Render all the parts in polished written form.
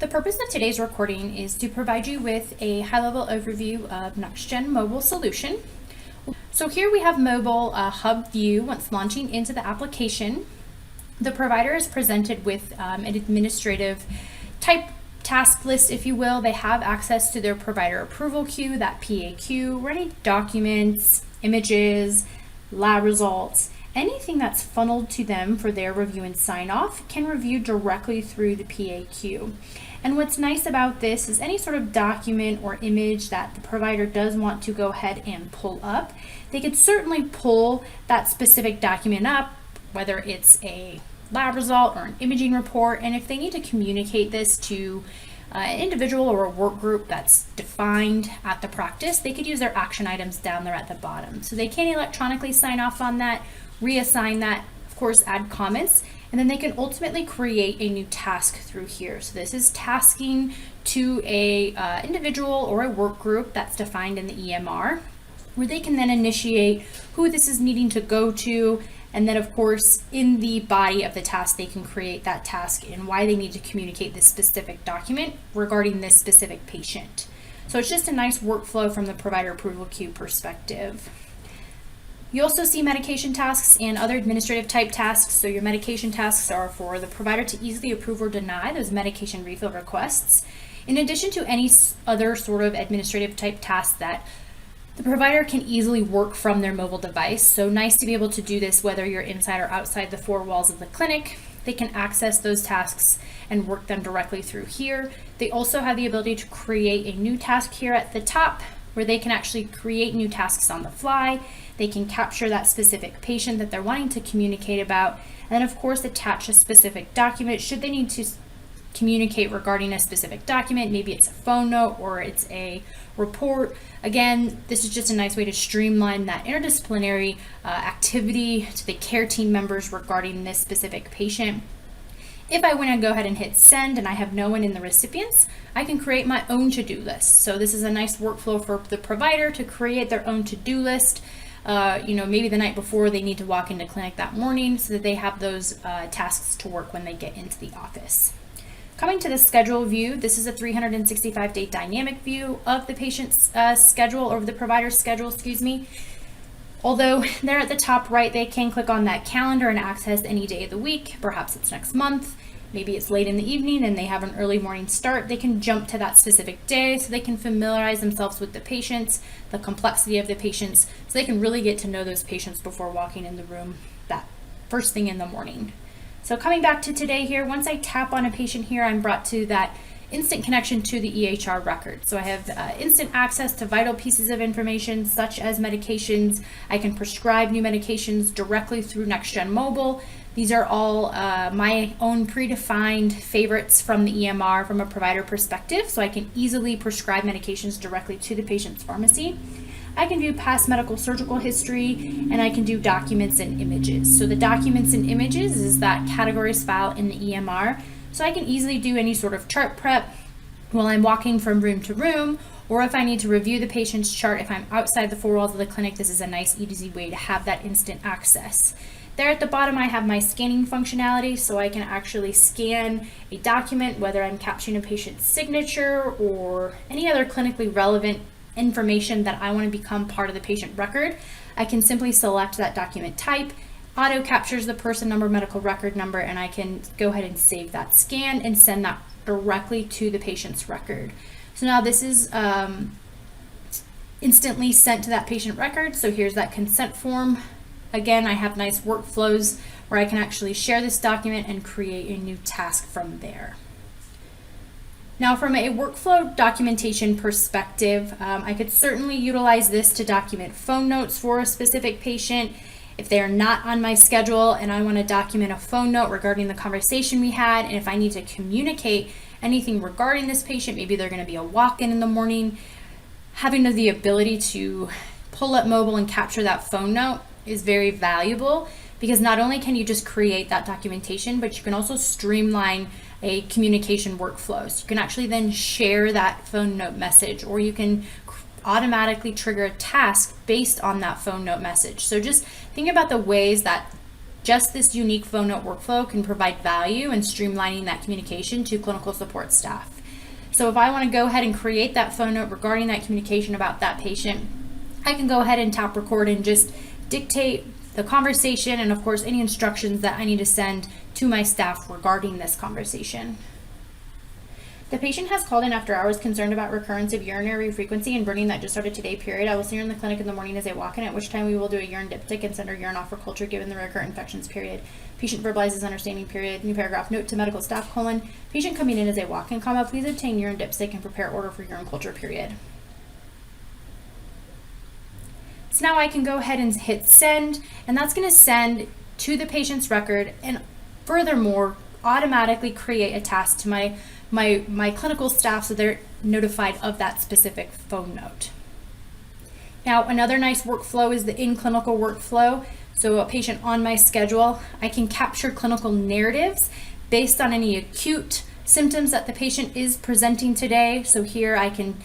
The purpose of today's recording is to provide you with a high-level overview of NextGen mobile solution. So here we have mobile hub view. Once launching into the application, the provider is presented with an administrative type task list, if you will. They have access to their provider approval queue, that PAQ, or any documents, images, lab results. Anything that's funneled to them for their review and sign off can review directly through the PAQ. And what's nice about this is any sort of document or image that the provider does want to go ahead and pull up, they could certainly pull that specific document up, whether it's a lab result or an imaging report. And if they need to communicate this to an individual or a work group that's defined at the practice, they could use their action items down there at the bottom. So they can electronically sign off on that, reassign that, of course, add comments, and then they can ultimately create a new task through here. So this is tasking to a individual or a work group that's defined in the EMR, where they can then initiate who this is needing to go to, and then of course in the body of the task they can create that task and why they need to communicate this specific document regarding this specific patient. So it's just a nice workflow from the provider approval queue perspective. You also see medication tasks and other administrative type tasks. So your medication tasks are for the provider to easily approve or deny those medication refill requests, in addition to any other sort of administrative type tasks that the provider can easily work from their mobile device. So nice to be able to do this whether you're inside or outside the four walls of the clinic. They can access those tasks and work them directly through here. They also have the ability to create a new task here at the top, where they can actually create new tasks on the fly. They can capture that specific patient that they're wanting to communicate about, and then of course attach a specific document should they need to communicate regarding a specific document. Maybe it's a phone note or it's a report. Again, this is just a nice way to streamline that interdisciplinary activity to the care team members regarding this specific patient. If I want to go ahead and hit send and I have no one in the recipients, I can create my own to-do list. So this is a nice workflow for the provider to create their own to-do list. Maybe the night before they need to walk into clinic that morning, so that they have those tasks to work when they get into the office. Coming to the schedule view, this is a 365-day dynamic view of the patient's schedule, or the provider's schedule, excuse me. Although they're at the top right, they can click on that calendar and access any day of the week. Perhaps it's next month, maybe it's late in the evening and they have an early morning start. They can jump to that specific day so they can familiarize themselves with the patients, the complexity of the patients, so they can really get to know those patients before walking in the room that first thing in the morning. So coming back to today here, once I tap on a patient here, I'm brought to that instant connection to the EHR record. So I have instant access to vital pieces of information such as medications. I can prescribe new medications directly through NextGen Mobile. These are all my own predefined favorites from the EMR from a provider perspective, so I can easily prescribe medications directly to the patient's pharmacy. I can view past medical surgical history, and I can do documents and images. So the documents and images is that categories file in the EMR. So I can easily do any sort of chart prep while I'm walking from room to room, or if I need to review the patient's chart, if I'm outside the four walls of the clinic, this is a nice easy way to have that instant access. There at the bottom, I have my scanning functionality, so I can actually scan a document, whether I'm capturing a patient's signature or any other clinically relevant information that I want to become part of the patient record. I can simply select that document type, auto captures the person number, medical record number, and I can go ahead and save that scan and send that directly to the patient's record. So now this is instantly sent to that patient record. So here's that consent form. Again, I have nice workflows where I can actually share this document and create a new task from there. Now, from a workflow documentation perspective, I could certainly utilize this to document phone notes for a specific patient. If they are not on my schedule and I want to document a phone note regarding the conversation we had, and if I need to communicate anything regarding this patient, maybe they're going to be a walk-in in the morning, having the ability to pull up mobile and capture that phone note is very valuable, because not only can you just create that documentation, but you can also streamline a communication workflow. So you can actually then share that phone note message, or you can automatically trigger a task based on that phone note message. So just think about the ways that just this unique phone note workflow can provide value in streamlining that communication to clinical support staff. So if I want to go ahead and create that phone note regarding that communication about that patient, I can go ahead and tap record and just dictate the conversation and of course any instructions that I need to send to my staff regarding this conversation. The patient has called in after hours concerned about recurrence of urinary frequency and burning that just started today, period. I will see her in the clinic in the morning as they walk in, at which time we will do a urine diptych and send her urine off for culture given the recurrent infections, period. Patient verbalizes understanding, period. New paragraph, note to medical staff, colon, patient coming in as they walk in, comma, please obtain urine dipstick and prepare order for urine culture, period. So now I can go ahead and hit send, and that's going to send to the patient's record and furthermore automatically create a task to my clinical staff so they're notified of that specific phone note. Now, another nice workflow is the in-clinical workflow. So a patient on my schedule, I can capture clinical narratives based on any acute symptoms that the patient is presenting today. So here I can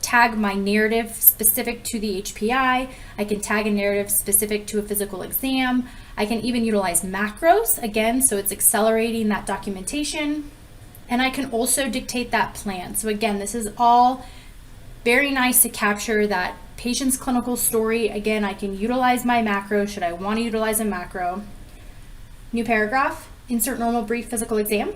tag my narrative specific to the HPI. I can tag a narrative specific to a physical exam. I can even utilize macros, again, so it's accelerating that documentation. And I can also dictate that plan. So again, this is all very nice to capture that patient's clinical story. Again, I can utilize my macro should I want to utilize a macro. New paragraph, insert normal brief physical exam.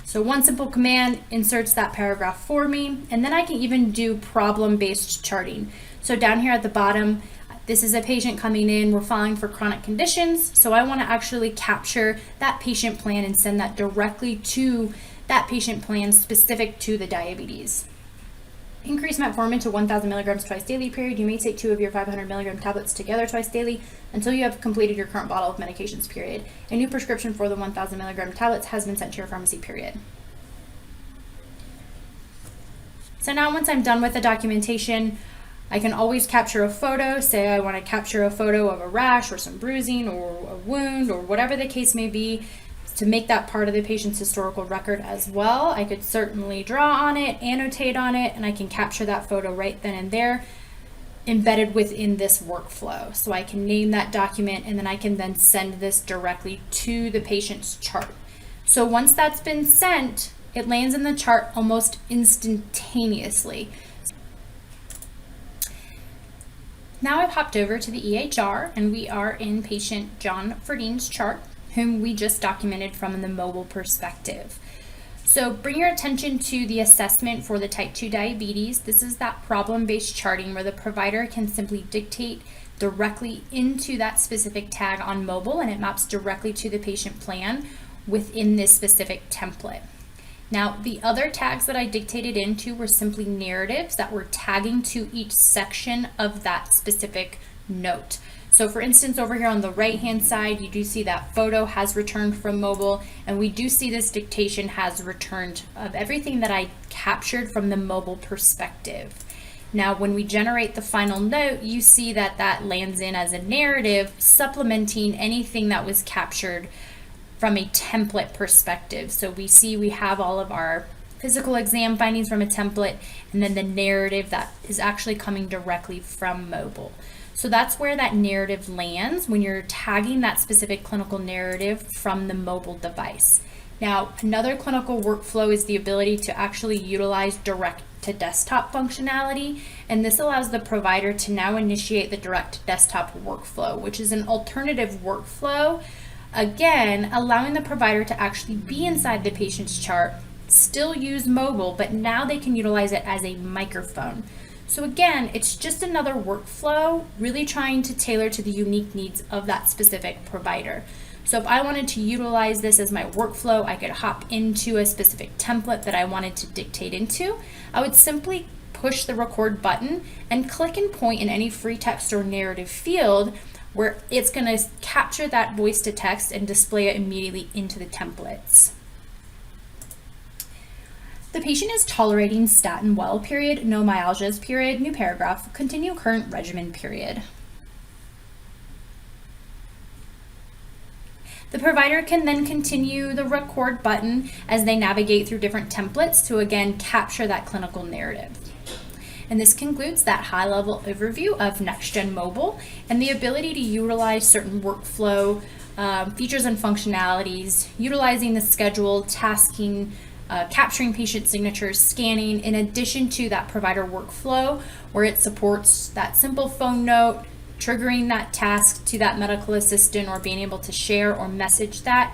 So one simple command inserts that paragraph for me, and then I can even do problem-based charting. So down here at the bottom, this is a patient coming in, we're filing for chronic conditions, so I want to actually capture that patient plan and send that directly to that patient plan specific to the diabetes. Increase metformin to 1,000 milligrams twice daily, period. You may take 2 of your 500 milligram tablets together twice daily until you have completed your current bottle of medications, period. A new prescription for the 1,000 milligram tablets has been sent to your pharmacy, period. So now once I'm done with the documentation, I can always capture a photo. Say I want to capture a photo of a rash or some bruising or a wound or whatever the case may be to make that part of the patient's historical record as well. I could certainly draw on it, annotate on it, and I can capture that photo right then and there embedded within this workflow. So I can name that document and then I can then send this directly to the patient's chart. So once that's been sent, it lands in the chart almost instantaneously. Now I've hopped over to the EHR and we are in patient John Ferdine's chart, whom we just documented from the mobile perspective. So bring your attention to the assessment for the type 2 diabetes. This is that problem-based charting where the provider can simply dictate directly into that specific tag on mobile and it maps directly to the patient plan within this specific template. Now, the other tags that I dictated into were simply narratives that were tagging to each section of that specific note. So for instance, over here on the right-hand side, you do see that photo has returned from mobile, and we do see this dictation has returned of everything that I captured from the mobile perspective. Now, when we generate the final note, you see that that lands in as a narrative, supplementing anything that was captured from a template perspective. So we see we have all of our physical exam findings from a template, and then the narrative that is actually coming directly from mobile. So that's where that narrative lands when you're tagging that specific clinical narrative from the mobile device. Now, another clinical workflow is the ability to actually utilize direct to desktop functionality, and this allows the provider to now initiate the direct desktop workflow, which is an alternative workflow, again, allowing the provider to actually be inside the patient's chart, still use mobile, but now they can utilize it as a microphone. So again, it's just another workflow, really trying to tailor to the unique needs of that specific provider. So if I wanted to utilize this as my workflow, I could hop into a specific template that I wanted to dictate into. I would simply push the record button and click and point in any free text or narrative field where it's going to capture that voice to text and display it immediately into the templates. The patient is tolerating statin well, period, no myalgias, period, new paragraph, continue current regimen, period. The provider can then continue the record button as they navigate through different templates to again capture that clinical narrative. And this concludes that high-level overview of NextGen Mobile and the ability to utilize certain workflow features and functionalities, utilizing the schedule, tasking, capturing patient signatures, scanning, in addition to that provider workflow where it supports that simple phone note, triggering that task to that medical assistant or being able to share or message that.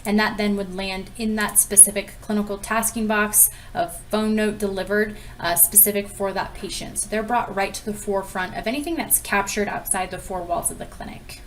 And that then would land in that specific clinical tasking box of phone note delivered specific for that patient. So they're brought right to the forefront of anything that's captured outside the four walls of the clinic.